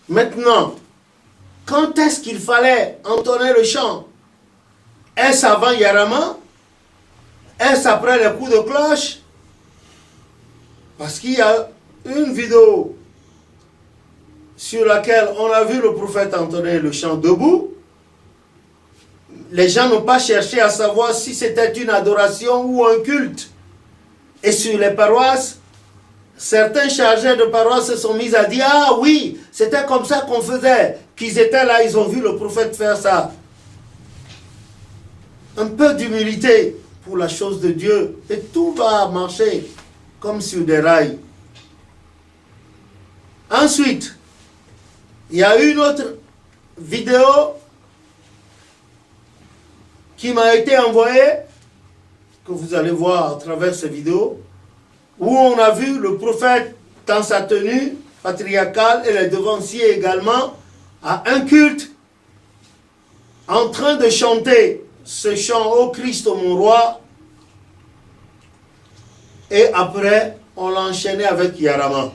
Maintenant, quand est-ce qu'il fallait entonner le chant? Est-ce avant Yarama? Est-ce après les coups de cloche? Parce qu'il y a une vidéo sur laquelle on a vu le prophète entonner le chant debout. Les gens n'ont pas cherché à savoir si c'était une adoration ou un culte. Et sur les paroisses, certains chargés de paroisse se sont mis à dire « Ah oui, c'était comme ça qu'on faisait. » Qu'ils étaient là, ils ont vu le prophète faire ça. Un peu d'humilité pour la chose de Dieu et tout va marcher comme sur des rails. Ensuite, il y a une autre vidéo qui m'a été envoyée, que vous allez voir à travers ces vidéos, où on a vu le prophète dans sa tenue patriarcale et les devanciers également, à un culte, en train de chanter ce chant « Ô Christ, mon roi ». Et après, on l'a enchaîné avec Yarama.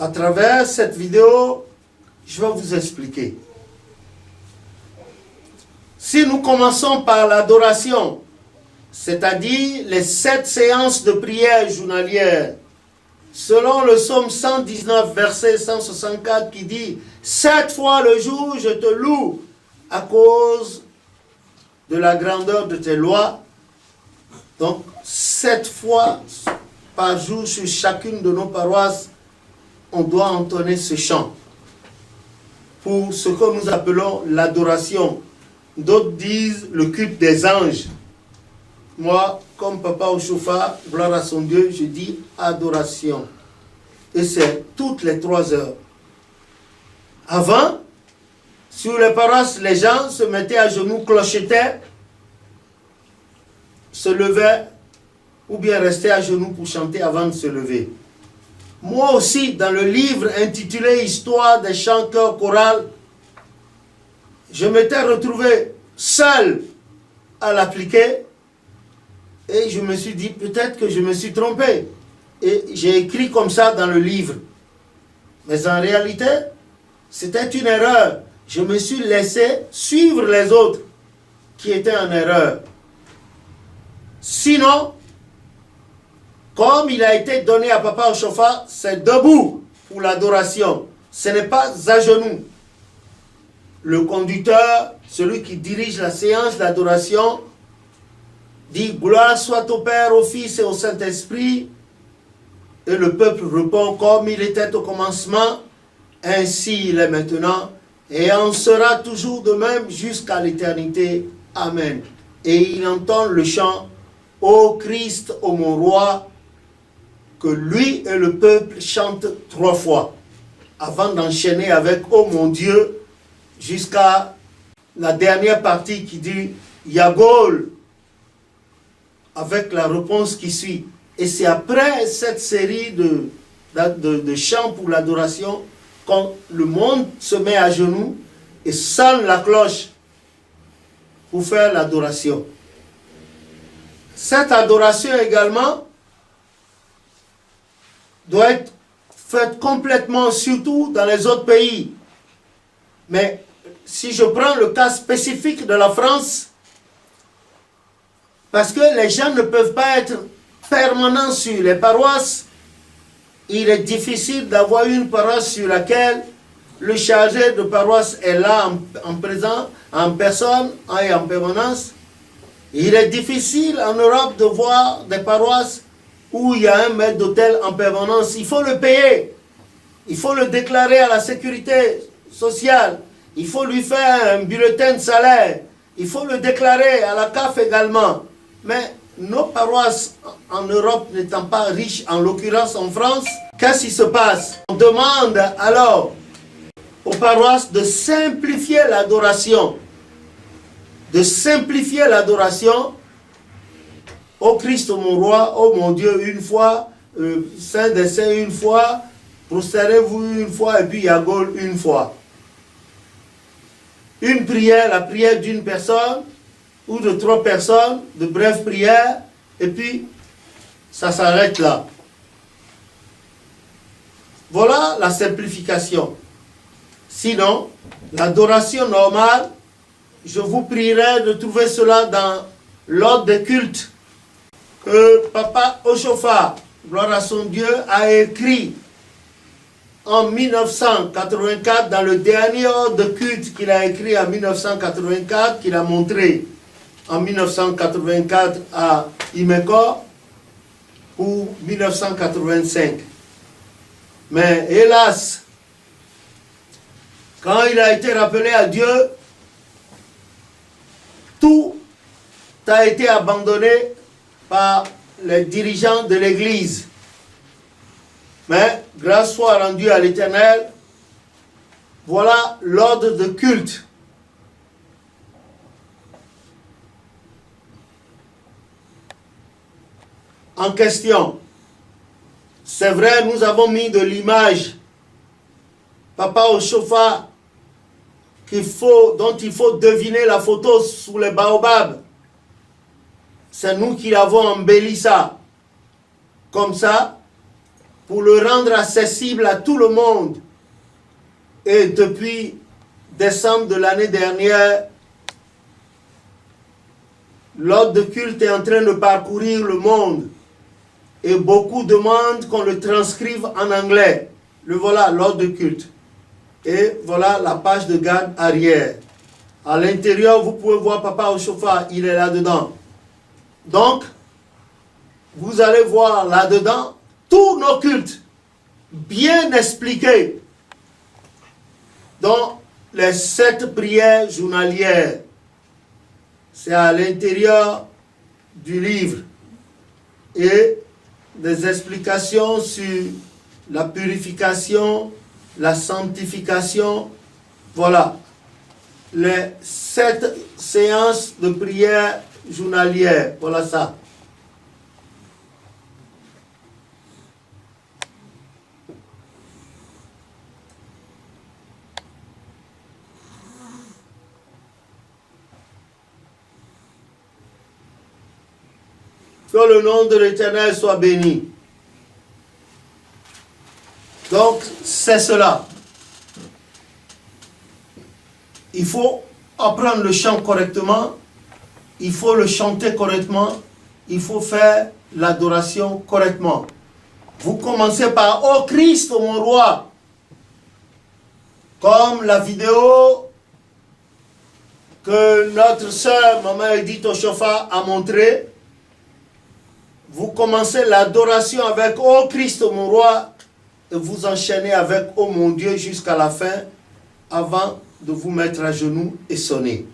À travers cette vidéo, je vais vous expliquer. Si nous commençons par l'adoration, c'est-à-dire les 7 séances de prière journalières, selon le psaume 119, verset 164, qui dit « 7 fois le jour, je te loue à cause de la grandeur de tes lois. » Donc, 7 fois par jour sur chacune de nos paroisses, on doit entonner ce chant pour ce que nous appelons l'adoration. D'autres disent le culte des anges. Moi, comme Papa Oshofa, gloire à son Dieu, je dis adoration. Et c'est toutes les 3 heures. Avant, sur les paroisses, les gens se mettaient à genoux, clochetaient, se levaient, ou bien restaient à genoux pour chanter avant de se lever. Moi aussi, dans le livre intitulé « Histoire des chanteurs chorales », je m'étais retrouvé seul à l'appliquer et je me suis dit peut-être que je me suis trompé. Et j'ai écrit comme ça dans le livre. Mais en réalité, c'était une erreur. Je me suis laissé suivre les autres qui étaient en erreur. Sinon, comme il a été donné à Papa Oshofa, c'est debout pour l'adoration. Ce n'est pas à genoux. Le conducteur, celui qui dirige la séance d'adoration, dit « Gloire soit au Père, au Fils et au Saint-Esprit » et le peuple répond « Comme il était au commencement, ainsi il est maintenant, et en sera toujours de même jusqu'à l'éternité. Amen. » Et il entend le chant « Ô Christ, ô mon roi » que lui et le peuple chantent 3 fois, avant d'enchaîner avec « Ô mon Dieu » jusqu'à la dernière partie qui dit « Yagol » avec la réponse qui suit. Et c'est après cette série de chants pour l'adoration quand le monde se met à genoux et sonne la cloche pour faire l'adoration. Cette adoration également doit être faite complètement, surtout dans les autres pays. Mais si je prends le cas spécifique de la France, parce que les gens ne peuvent pas être permanents sur les paroisses, il est difficile d'avoir une paroisse sur laquelle le chargé de paroisse est là en présent, en personne et en permanence. Il est difficile en Europe de voir des paroisses où il y a un maître d'hôtel en permanence. Il faut le payer. Il faut le déclarer à la sécurité sociale. Il faut lui faire un bulletin de salaire. Il faut le déclarer à la CAF également. Mais nos paroisses en Europe n'étant pas riches, en l'occurrence en France, qu'est-ce qui se passe? On demande alors aux paroisses de simplifier l'adoration. De simplifier l'adoration. Ô Christ, ô mon roi, ô mon Dieu, une fois, Saint des Saints une fois, prosternez-vous une fois, et puis Yagol une fois. Une prière, la prière d'une personne, ou de 3 personnes, de brèves prières, et puis ça s'arrête là. Voilà la simplification. Sinon, l'adoration normale, je vous prierai de trouver cela dans l'ordre des cultes que Papa Oshofa, gloire à son Dieu, a écrit en 1984, dans le dernier ordre de culte qu'il a écrit en 1984, qu'il a montré en 1984 à Imeko, ou 1985. Mais hélas, quand il a été rappelé à Dieu, tout a été abandonné par les dirigeants de l'Église. Mais grâce soit rendue à l'Éternel, voilà l'ordre de culte. En question. C'est vrai, nous avons mis de l'image, Papa Oshofa, dont il faut deviner la photo sous les baobabs. C'est nous qui avons embelli ça. Comme ça, pour le rendre accessible à tout le monde. Et depuis décembre de l'année dernière, l'ordre de culte est en train de parcourir le monde. Et beaucoup demandent qu'on le transcrive en anglais. Le voilà, l'ordre de culte. Et voilà la page de garde arrière. À l'intérieur, vous pouvez voir Papa Oshofa, il est là-dedans. Donc, vous allez voir là-dedans tous nos cultes bien expliqués dans les 7 prières journalières. C'est à l'intérieur du livre. Et des explications sur la purification, la sanctification. Voilà. Les 7 séances de prière journalière. Voilà ça. Que le nom de l'Éternel soit béni. Donc, c'est cela. Il faut apprendre le chant correctement. Il faut le chanter correctement. Il faut faire l'adoration correctement. Vous commencez par « Oh Christ, mon roi !» Comme la vidéo que notre sœur, Maman Edith Oshofa, a montré. Vous commencez l'adoration avec « Oh Christ, mon roi !» et vous enchaînez avec « Oh mon Dieu » jusqu'à la fin, avant de vous mettre à genoux et sonner.